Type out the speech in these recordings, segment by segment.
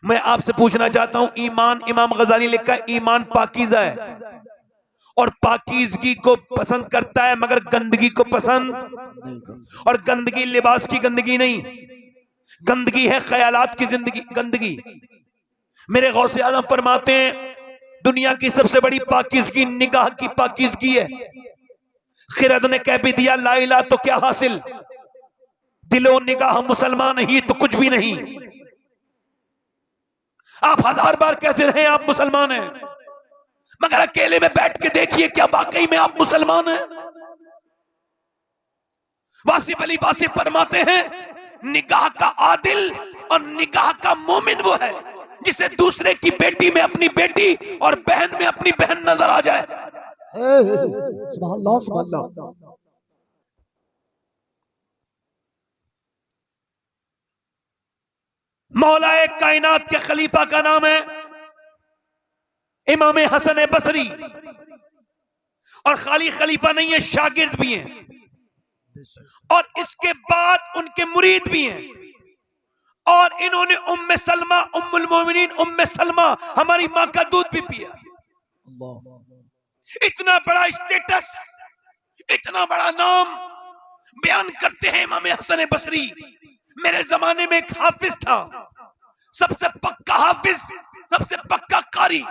मैं आपसे पूछना चाहता हूं, ईमान, इमाम गजाली लिखा है ईमान पाकीज़ा है और पाकीज़गी को पसंद करता है मगर गंदगी को पसंद नहीं करता। और गंदगी लिबास की गंदगी नहीं, गंदगी है ख्यालात की जिंदगी गंदगी। मेरे गौसे आज़म फरमाते हैं दुनिया की सबसे बड़ी पाकीज़गी निगाह की पाकीज़गी है। खिरद ने कह भी दिया ला इलाहा तो क्या हासिल, दिलो निगाह मुसलमान ही तो कुछ भी नहीं। आप 1000 बार कहते रहे आप मुसलमान हैं, मगर अकेले में बैठ के देखिए क्या वाकई में आप मुसलमान हैं? वासिफ अली वासिफ फरमाते हैं निगाह का आदिल और निगाह का मोमिन वो है जिसे दूसरे की बेटी में अपनी बेटी और बहन में अपनी बहन नजर आ जाए। सुभान अल्लाह, सुभान अल्लाह। मौलाए कायनात के खलीफा का नाम है इमाम हसन बसरी, और खाली खलीफा नहीं है, शागिर्द भी हैं और इसके बाद उनके मुरीद भी हैं। और इन्होंने उम्मे सलमा, उम्मुल मोमिनीन उम्मे सलमा हमारी मां का दूध भी पिया। इतना बड़ा स्टेटस, इतना बड़ा नाम बयान करते हैं इमाम हसन बसरी। मेरे जमाने में एक हाफिज था, सबसे पक्का हाफिज, सबसे पक्का कारी,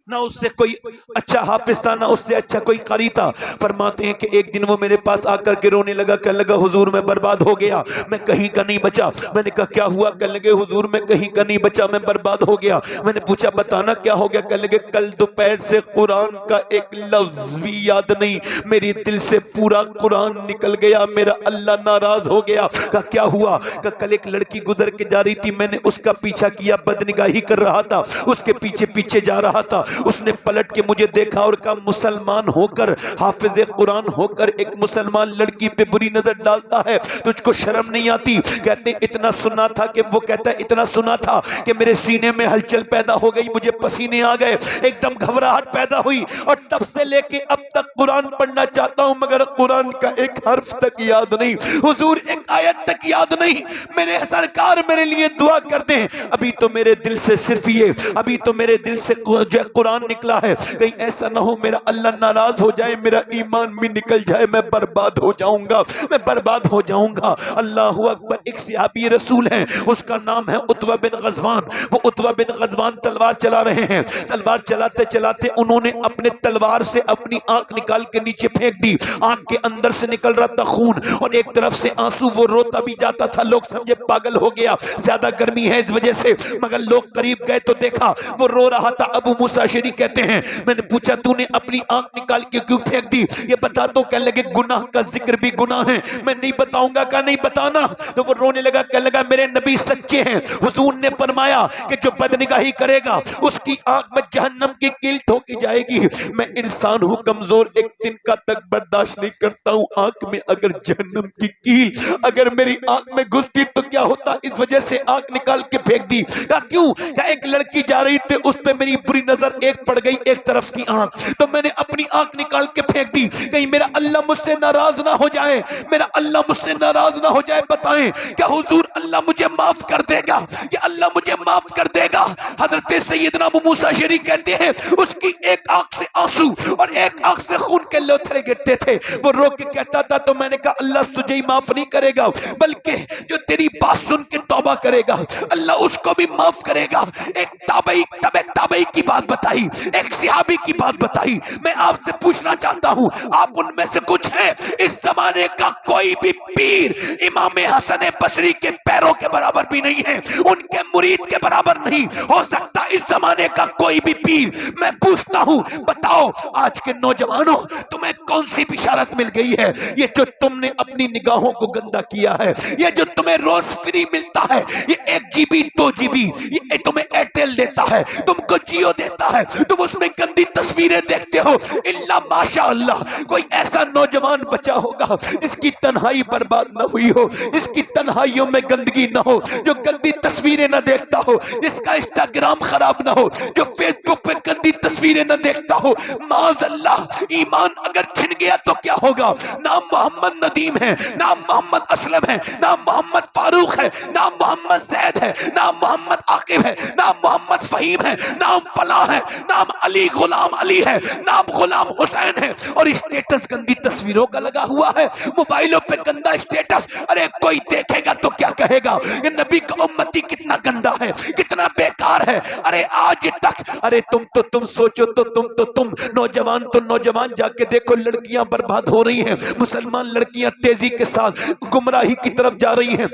ना उससे कोई अच्छा हाफिज था ना उससे अच्छा कोई कारी था। फरमाते हैं कि एक दिन वो मेरे पास आकर के रोने लगा, कहने लगा हुजूर मैं बर्बाद हो गया, मैं कहीं का नहीं बचा। मैंने कहा क्या हुआ? कहने लगे हुजूर मैं कहीं का नहीं बचा, मैं बर्बाद हो गया। मैंने पूछा बताना क्या हो गया? कहने लगे कल दोपहर से कुरान का एक लफ्ज भी याद नहीं, मेरे दिल से पूरा कुरान निकल गया, मेरा अल्लाह नाराज हो गया। कहा क्या हुआ? कहा कल एक लड़की गुजर के जा रही थी, मैंने उसका पीछा किया, बदनिगाही कर रहा था, उसके पीछे पीछे जा रहा था, उसने पलट के मुझे देखा और कहा मुसलमान होकर, हाफिज कुरान होकर एक मुसलमान लड़की पे बुरी नजर डालता है, तुझको शर्म नहीं आती? कहते इतना सुना था कि वो कहता है इतना सुना था कि मेरे सीने में हलचल पैदा हो गई, मुझे पसीने आ गए, एकदम घबराहट पैदा हुई और तब से लेके अब तक कुरान पढ़ना चाहता हूं मगर कुरान का एक हर्फ तक याद नहीं, हुजूर एक आयत तक याद नहीं। मेरे सरकार मेरे लिए दुआ कर दें। अभी तो मेरे दिल से सिर्फ ये, अभी तो मेरे दिल से जो कुरान निकला है, कहीं ऐसा ना हो मेरा अल्लाह नाराज हो जाए, मेरा ईमान भी निकल जाए, मैं बर्बाद हो जाऊंगा, मैं बर्बाद हो जाऊंगा। अल्लाह अकबर। एक सहाबी रसूल है, उसका नाम है उतवा बिन गज़वान। वो उतवा बिन गज़वान तलवार चला रहे हैं, तलवार चलाते चलाते उन्होंने अपने तलवार से अपनी आंख निकाल के नीचे फेंक दी, आंख के अंदर से निकल रहा था खून और एक तरफ से आंसू, वो रोता भी जाता था, लोग समझे पागल हो गया, ज्यादा गर्मी है इस वजह से, मगर लोग करीब गए तो देखा वो रो रहा था। अबू मूसा अशअरी कहते हैं मैंने पूछा तूने अपनी आंख निकाल के क्यों फेंक दी? ये बता। तो कहने लगे गुनाह का जिक्र भी गुनाह है, मैं नहीं बताऊंगा। का नहीं बताना? तो वो रोने लगा, कहने लगा मेरे नबी सच्चे हैं, हुजूर ने फरमाया कि जो बदनिगाही करेगा उसकी आंख में जहन्नम की कील ठोकी जाएगी। मैं इंसान हूं कमजोर, एक दिन का तक बर्दाश्त नहीं करता हूं, आंख में अगर जहन्नम की कील अगर मेरी आंख में घुसती तो क्या होता? इस वजह से आंख निकाल के फेंक दी। कहा क्यों? क्या एक लड़की जा रही थी, उस पे मेरी बुरी नजर एक पड़ गई, एक तरफ की आंख, तो मैंने अपनी आंख निकाल के फेंक दी, कहीं मेरा अल्लाह मुझसे नाराज ना हो जाए, मेरा अल्लाह मुझसे नाराज ना हो जाए। बताएं क्या हुजूर अल्लाह मुझे माफ कर देगा? क्या अल्लाह मुझे माफ कर देगा? हजरत सैयदना अबू मूसा अशअरी कहते हैं उसकी एक आंख से आंसू और एक आंख से खून के लोथड़े गिरते थे, वो रो के कहता था तो मैंने कहा अल्लाह तुझे ही माफ नहीं करेगा, बल्कि जो तेरी बात सुन के तौबा करेगा अल्लाह उसको भी माफ करेगा। एक ताबई की बात बताई, एक सहाबी की बात बताई। मैं आपसे पूछना चाहता हूं आप उनमें से कुछ हैं? इस जमाने का कोई भी पीर इमाम हसन बसरी के पैरों के बराबर भी नहीं है, उनके मुरीद के बराबर नहीं हो सकता इस जमाने का कोई भी पीर। मैं पूछता हूं बताओ आज के नौजवानों तुम्हें कौन सी बिशारत मिल गई है? ये जो तुमने अपनी निगाहों को गंदा किया है, ये जो तुम्हें रोज फ्री मिलता है, ये 1 GB 2 GB ये तुम्हें एयरटेल देता है, तुमको जियो देता है, तुम उसमें गंदी तस्वीरें देखते हो। इल्ला माशाअल्लाह कोई ऐसा नौजवान बचा होगा जिसकी तन्हाई बर्बाद ना हुई हो, इसकी तन्हाइयों में गंदगी ना हो, जो गंदी तस्वीरें ना देखता हो। हो, जिसका इंस्टाग्राम खराब ना हो, जो फेसबुक पे गंदी तस्वीरें न देखता हो। माज़अल्लाह, ईमान अगर छिन गया तो क्या होगा? नाम मोहम्मद नदीम है, नाम मोहम्मद असलम है, नाम मोहम्मद फारूक है, नाम मोहम्मद जैद है, नाम मोहम्मद आकिब है, नाम मोहम्मद फहीम है, नाम फलाह है, नाम अली गुलाम अली है, नाम गुलाम हुसैन है, और स्टेटस गंदी तस्वीरों का लगा हुआ है, मोबाइलों पे गंदा स्टेटस। अरे कोई देखेगा तो क्या कहेगा? ये नबी का उम्मती कितना गंदा है, कितना बेकार है। अरे आज तक, अरे तुम सोचो तो तुम नौजवान, तो नौजवान जाके देखो, लड़कियां बर्बाद हो रही हैं, मुसलमान लड़कियां तेजी के साथ गुमराही की तरफ जा रही हैं।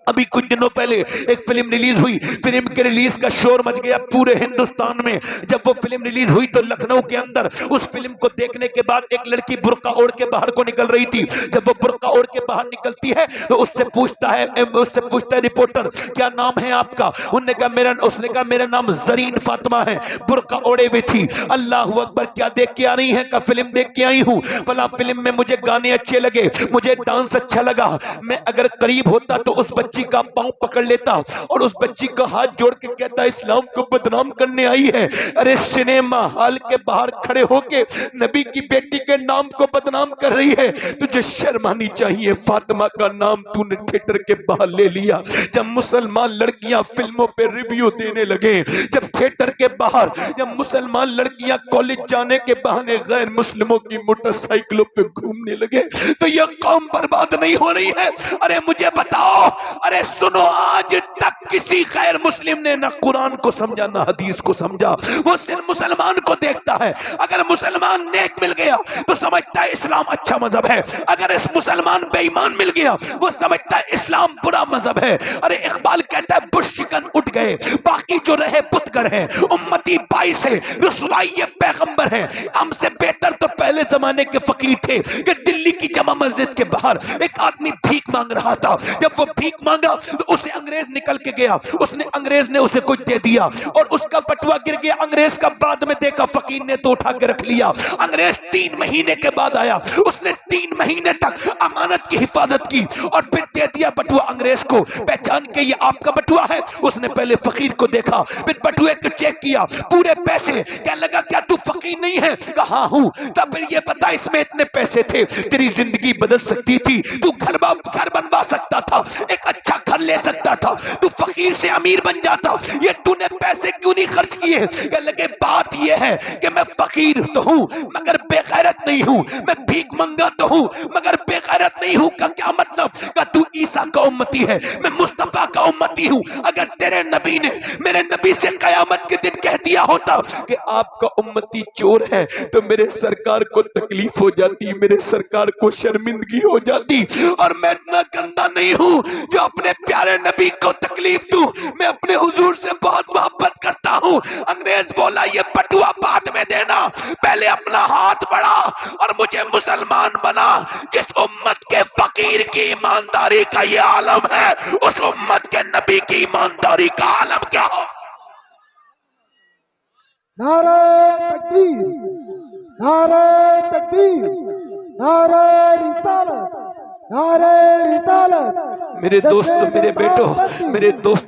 अभी कुछ दिनों पहले एक फिल्म रिलीज हुई, फिल्म के रिलीज का शोर मच गया पूरे हिंदुस्तान में। जब वो फिल्म रिलीज हुई तो लखनऊ के अंदर उस फिल्म को देखने के बाद एक लड़की बुर्का ओढ़ के बाहर को निकल रही थी। जब वो बुर्का ओढ़ के बाहर निकलती है तो उससे पूछता है रिपोर्टर, क्या नाम है आपका? उसने कहा मेरा नाम जरीन फातिमा है। बुर्का ओढ़े हुए थी। अल्लाह अकबर, क्या देख के आ रही है? का फिल्म देख के आई हूँ। भला फिल्म में मुझे गाने अच्छे लगे, मुझे डांस अच्छा लगा, मैं अगर करीब होता तो उस बच्ची का पांव पकड़ लेता और उस बच्ची का हाथ जोड़ के कहता, इस्लाम को बदनाम करने आई है। अरे सिनेमा हॉल के बाहर खड़े होके नबी की बेटी के नाम को बदनाम कर रही है, तुझे शर्म आनी चाहिए। फातिमा का नाम तूने थिएटर के बाहर ले लिया। जब मुसलमान लड़कियां फिल्मों पे रिव्यू देने लगे, जब थिएटर के बाहर, जब मुसलमान लड़कियां कॉलेज जाने के बहाने गैर मुस्लिमों की मोटरसाइकिलों पे घूमने लगे, तो यह कौम बर्बाद नहीं हो रही है? अरे मुझे बताओ, अरे सुनो, आज तक किसी गैर मुस्लिम ने ना कुरान को समझा ना हदीस को समझा। वो सिर्फ मुसलमान को देखता है। अगर मुसलमान नेक मिल गया तो समझता है इस्लाम अच्छा मजहब है, अगर इस मुसलमान बेईमान मिल गया वो समझता है इस्लाम बुरा मजहब है। अरे इकबाल कहता है बुश शिकन उठ गए, बाकी जो रहे पुतगर है, उम्मती बाईस है, रुसवाई ये पैगंबर है। हमसे बेहतर तो पहले जमाने के फकीर थे कि दिल्ली की जमा मस्जिद के बाहर एक आदमी भीख मांग रहा था। जब वो भीख मांगा तो उसे अंग्रेज निकल के गया, अंग्रेज ने उसे कुछ दे दिया और उसका बटुआ गिर गया। अंग्रेज का बाद में देखा, फकीर ने तो उठा के रख लिया। अंग्रेज 3 महीने के बाद आया, उसने 3 महीने तक अमानत की हिफाजत की और फिर दे दिया बटुआ अंग्रेज को, पहचान के ये आपका बटुआ है। उसने पहले फकीर को देखा, फिर बटुए को चेक किया, पूरे पैसे। क्या लगा क्या तू फकीर नहीं है? कहा हूं। तब फिर ये बता, इसमें इतने पैसे थे, तेरी जिंदगी बदल सकती थी, तू घर बनवा सकता था, एक अच्छा घर ले सकता था, तू फकीर से अमीर बन जाता। ये तूने पैसे क्यों नहीं खर्च किए? क्या लगे बात ये है कि मैं फकीर तो हूं मगर बेगैरत नहीं हूं, मैं भीख मंगा तो हूं मगर बेगैरत नहीं हूं। का क्या मतलब? का तू ईसा का उम्मती है, मैं मुस्तफा का उम्मती हूं। अगर तेरे नबी ने मेरे नबी से कयामत के दिन कह दिया होता कि आपका उम्मती चोर है तो मेरे सरकार को तकलीफ हो जाती, मेरे सरकार को शर्मिंदगी हो जाती। और मैं इतना गंदा नहीं हूं जो अपने प्यारे नबी को तकलीफ दूं। मैं अपने हुजूर से बहुत मोहब्बत करता हूं। अंग्रेज बोला ये बटुआ बाद में देना, पहले अपना हाथ बढ़ा और मुझे मुसलमान बना। जिस उम्मत के फकीर की ईमानदारी का ये आलम है, उस उम्मत के नबी की ईमानदारी का आलम क्या हो? नारे तकबीर, नारे तकबीर, नारे रिसालत, नारे रिसालत। मेरे दोस्त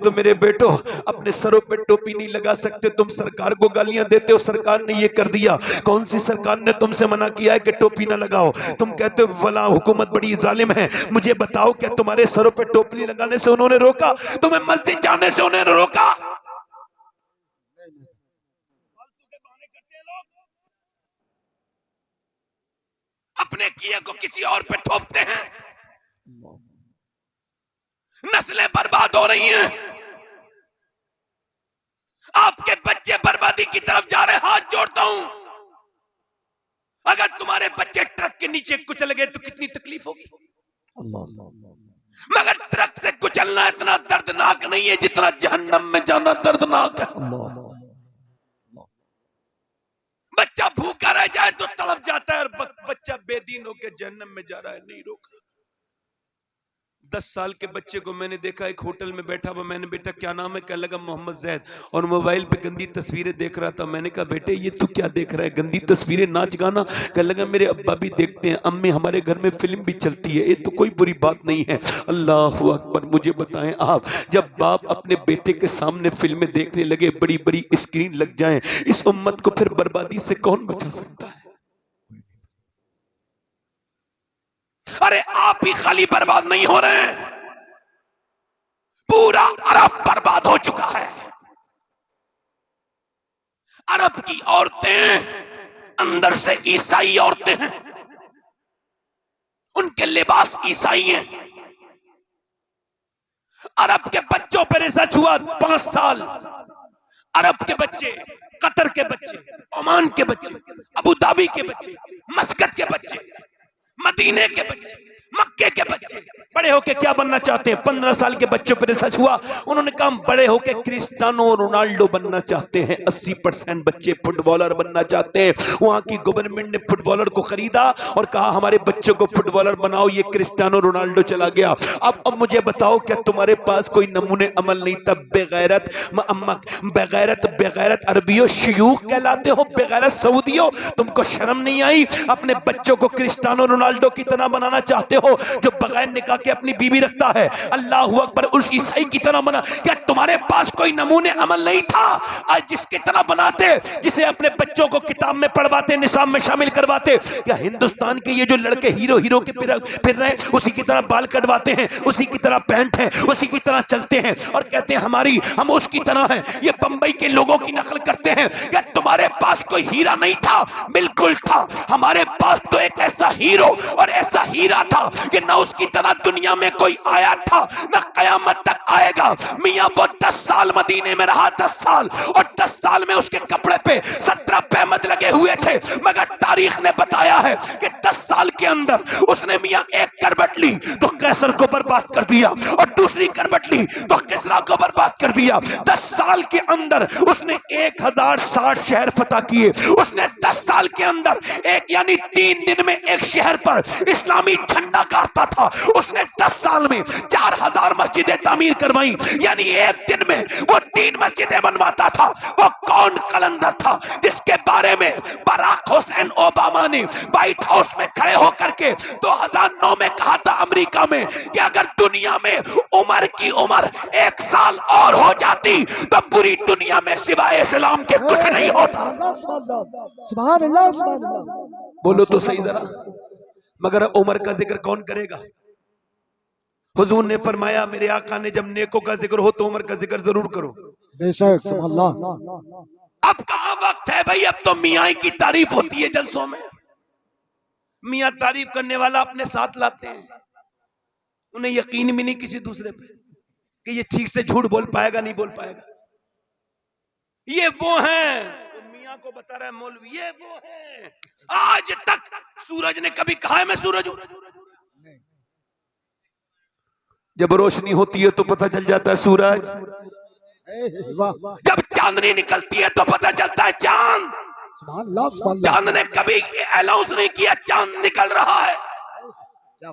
मेरे बेटो, अपने सरों पे टोपी नहीं लगा सकते। तुम सरकार को गालियां देते हो, सरकार ने ये कर दिया। कौन सी सरकार ने तुमसे मना किया है कि टोपी ना लगाओ? तुम कहते हो फला हुकूमत बड़ी जालिम है। मुझे बताओ, क्या तुम्हारे सरों पे टोपी लगाने से उन्होंने रोका? तुम्हें मस्जिद जाने से उन्होंने रोका? अपने किए को किसी और पे थोपते हैं, नस्लें बर्बाद हो रही हैं, आपके बच्चे बर्बादी की तरफ जा रहे। हाथ जोड़ता हूं, अगर तुम्हारे बच्चे ट्रक के नीचे कुचल गए तो कितनी तकलीफ होगी। मगर ट्रक से कुचलना इतना दर्दनाक नहीं है जितना जहन्नम में जाना दर्दनाक है। बच्चा भूखा रह जाए तो तड़प जाता है और बच्चा बेदीन होकर जहन्नम में जा रहा है, नहीं रोक रहा। 10 साल के बच्चे को मैंने देखा एक होटल में बैठा हुआ, मैंने बेटा क्या नाम है, कहने लगा मोहम्मद जैद, और मोबाइल पे गंदी तस्वीरें देख रहा था। मैंने कहा बेटे ये तू क्या देख रहा है, गंदी तस्वीरें, नाच गाना? कहने लगा मेरे अब्बा भी देखते हैं, अम्मी हमारे घर में फिल्म भी चलती है, ये तो कोई बुरी बात नहीं है। अल्लाह अकबर। मुझे बताएं आप, जब बाप अपने बेटे के सामने फिल्में देखने लगे, बड़ी बड़ी स्क्रीन लग जाए, इस उम्मत को फिर बर्बादी से कौन बचा सकता है? अरे आप ही खाली बर्बाद नहीं हो रहे हैं, पूरा अरब बर्बाद हो चुका है। अरब की औरतें अंदर से ईसाई औरतें हैं, उनके लिबास ईसाई हैं। अरब के बच्चों पर रिसर्च हुआ 5 साल, अरब के बच्चे, कतर के बच्चे, ओमान के बच्चे, अबू धाबी के बच्चे, मस्कत के बच्चे, मदीने के बच्चे, मक्के के बच्चे बड़े होके क्या बनना चाहते हैं? 15 साल के बच्चों पर रिसर्च हुआ, उन्होंने कहा बड़े होके क्रिस्टियानो रोनाल्डो बनना चाहते हैं। 80% बच्चे फुटबॉलर बनना चाहते हैं। वहां की गवर्नमेंट ने फुटबॉलर को खरीदा और कहा हमारे बच्चों को फुटबॉलर बनाओ, ये क्रिस्टियानो रोनाल्डो चला गया। अब मुझे बताओ, क्या तुम्हारे पास कोई नमूने अमल नहीं था? बेगैरत बेगैरत बेगैरत अरबियों शयूख कहलाते हो, बेगैरत सऊदियों, तुमको शर्म नहीं आई? अपने बच्चों को क्रिस्टियानो रोनाल्डो की तरह बनाना चाहते हो, जो बगैर निकाह के अपनी बीवी रखता है। अल्लाह अकबर। उस ईसाई की तरह बना। क्या तुम्हारे पास कोई नमूने अमल नहीं था? आज जिसकी तरह बनाते, जिसे अपने बच्चों को किताब में पढ़वाते, निसाब में शामिल करवाते, या हिंदुस्तान के ये जो लड़के हीरो के फिर रहे, उसी की तरह बाल कटवाते हैं, उसी की तरह पैंट है, उसी की तरह चलते हैं और कहते हैं हम उसकी तरह हैं। ये बंबई के लोगों की नकल करते हैं। क्या तुम्हारे पास कोई हीरा नहीं था? बिल्कुल था। हमारे पास तो एक ऐसा हीरो और ऐसा हीरा था कि ना उसकी तरह दुनिया में कोई आया था, ना कयामत तक आएगा। मियां वो 10 साल मदीने में रहा, 10 साल, और 10 साल में उसके कपड़े पे 17 पैमद लगे हुए थे। मगर तारीख ने बताया है कि 10 साल के अंदर उसने मियां एक करवट ली तो कैसर को बर्बाद कर दिया, और दूसरी करवट ली तो किसरा को बर्बाद कर दिया। 10 साल के अंदर उसने 1060 शहर फतह किए। उसने 10 साल के अंदर एक यानी 3 दिन में एक शहर पर इस्लामी झंडा गाड़ता था। उसने 10 साल में 4000 मस्जिदें तामीर करवाई, यानी एक दिन में वो 3 मस्जिदें बनवाता था। वो कौन कलंदर था जिसके बारे में बराक हुसैन ओबामा ने व्हाइट हाउस में खड़े होकर के 2009 में कहा था अमेरिका में कि अगर दुनिया में उमर की उम्र 1 साल और हो जाती तो पूरी दुनिया में सिवाय इस्लाम के कुछ नहीं होता। सुभान अल्लाह, सुभान अल्लाह। बोलो तो सही जरा। मगर उमर का जिक्र कौन करेगा? हुजूर ने फरमाया, मेरे आका ने, जब नेकों का जिक्र हो तो उमर का जिक्र जरूर करो। बेशक, सुभान अल्लाह। अब कहां वक्त है भाई? अब तो मियाँ की तारीफ होती है जलसों में। मियाँ तारीफ करने वाला अपने साथ लाते हैं, उन्हें यकीन भी नहीं किसी दूसरे पे कि ये ठीक से झूठ बोल पाएगा, नहीं बोल पाएगा। ये वो हैं, तो मियाँ को बता रहा है मौलवी, ये वो हैं। आज तक सूरज ने कभी कहा है मैं सूरज हूं? जब रोशनी होती है तो पता चल जाता है सूरज। जब चांदनी निकलती है तो पता चलता है चांद। चांद ने कभी अनाउंस नहीं किया चांद निकल रहा है।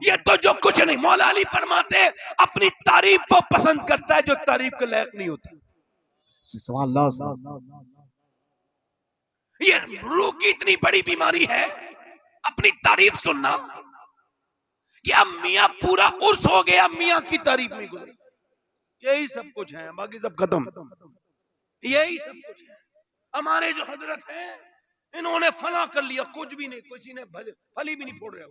ये तो जो कुछ नहीं। मौला अली फरमाते अपनी तारीफ वो पसंद करता है जो तारीफ के लायक नहीं होता। ये रूह की इतनी बड़ी बीमारी है अपनी तारीफ सुनना कि अब मियाँ पूरा उर्स हो गया मियाँ की तारीफ में गुजर। यही सब कुछ है, बाकी सब खत्म। यही सब कुछ है। हमारे जो हजरत हैं इन्होंने फना कर लिया, कुछ भी नहीं, किसी ने फली भी नहीं फोड़ रहे,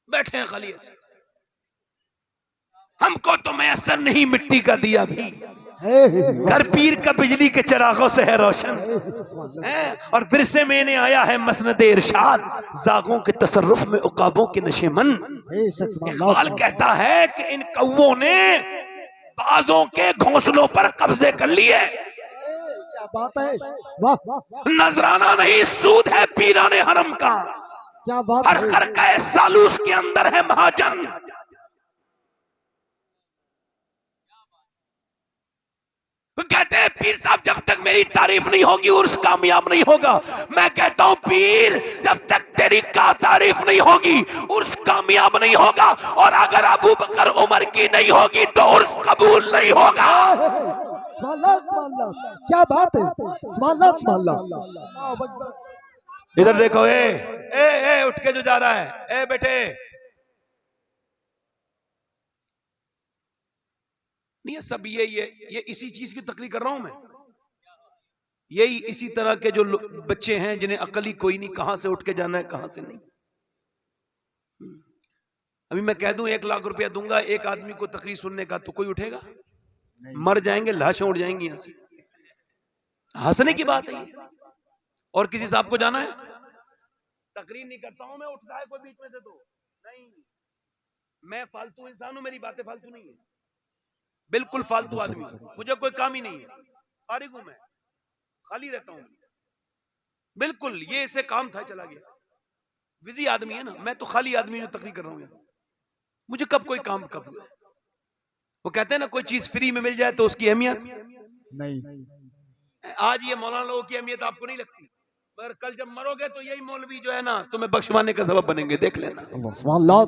बैठे हैं खाली ऐसे। हमको तो मैसर नहीं मिट्टी का दिया भी, घर पीर का बिजली के चिरागों से है रोशन है। और फिर से मैंने आया है मसनद इरशाद, जागों के तसर्रुफ में उकाबों के नशेमन। इकबाल कहता है कि इन कौवों ने बाजों के घोंसलों पर कब्जे कर लिए। क्या बात है, वाह। नजराना नहीं सूद है पीराने हरम का, क्या बात हर खरका सालूस के अंदर है महाजन। कहते हैं पीर साहब जब जब तक मेरी तारीफ नहीं होगी उर्स कामयाब नहीं होगा। मैं कहता हूं पीर, जब तक तेरी का तारीफ नहीं होगी उर्स कामयाब नहीं होगा, और अगर अबू बकर उमर की नहीं होगी तो उर्स कबूल नहीं होगा। सुभान अल्लाह, सुभान अल्लाह, क्या बात है, सुभान अल्लाह, सुभान अल्लाह, अल्लाहु अकबर। इधर देखो, ए उठ के जो जा रहा है, ए बेटे, नहीं ये सब ये इसी चीज की तकरीर कर रहा हूं मैं। यही इसी तरह के जो बच्चे हैं जिन्हें अकल ही कोई नहीं, कहां से उठ के जाना है कहां से नहीं। अभी मैं कह दूं 1 लाख रुपया दूंगा एक आदमी को तकरीर सुनने का, तो कोई उठेगा? मर जाएंगे, लाशें उड़ जाएंगी यहां से। हंसने की बात है ये। और किसी साहब को जाना है, तकरीर नहीं करता हूं मैं, उठता है कोई बीच में से तो नहीं, मैं फालतू इंसान हूं, मेरी बातें फालतू नहीं है, बिल्कुल फालतू आदमी, मुझे कोई काम ही नहीं है, फारिग हूं मैं, खाली रहता हूं बिल्कुल। ये इसे काम था, चला गया, बिजी आदमी है ना, मैं तो खाली आदमी जो तकरीर कर रहा हूं, मुझे कब कोई काम कब। वो कहते हैं ना कोई चीज फ्री में मिल जाए तो उसकी अहमियत नहीं, आज ये मौलाना लोगों की अहमियत आपको नहीं लगती, मगर कल जब मरोगे तो यही मौलवी जो है ना तुम्हें बख्शवाने का सबब बनेंगे, देख लेना। सुभान अल्लाह।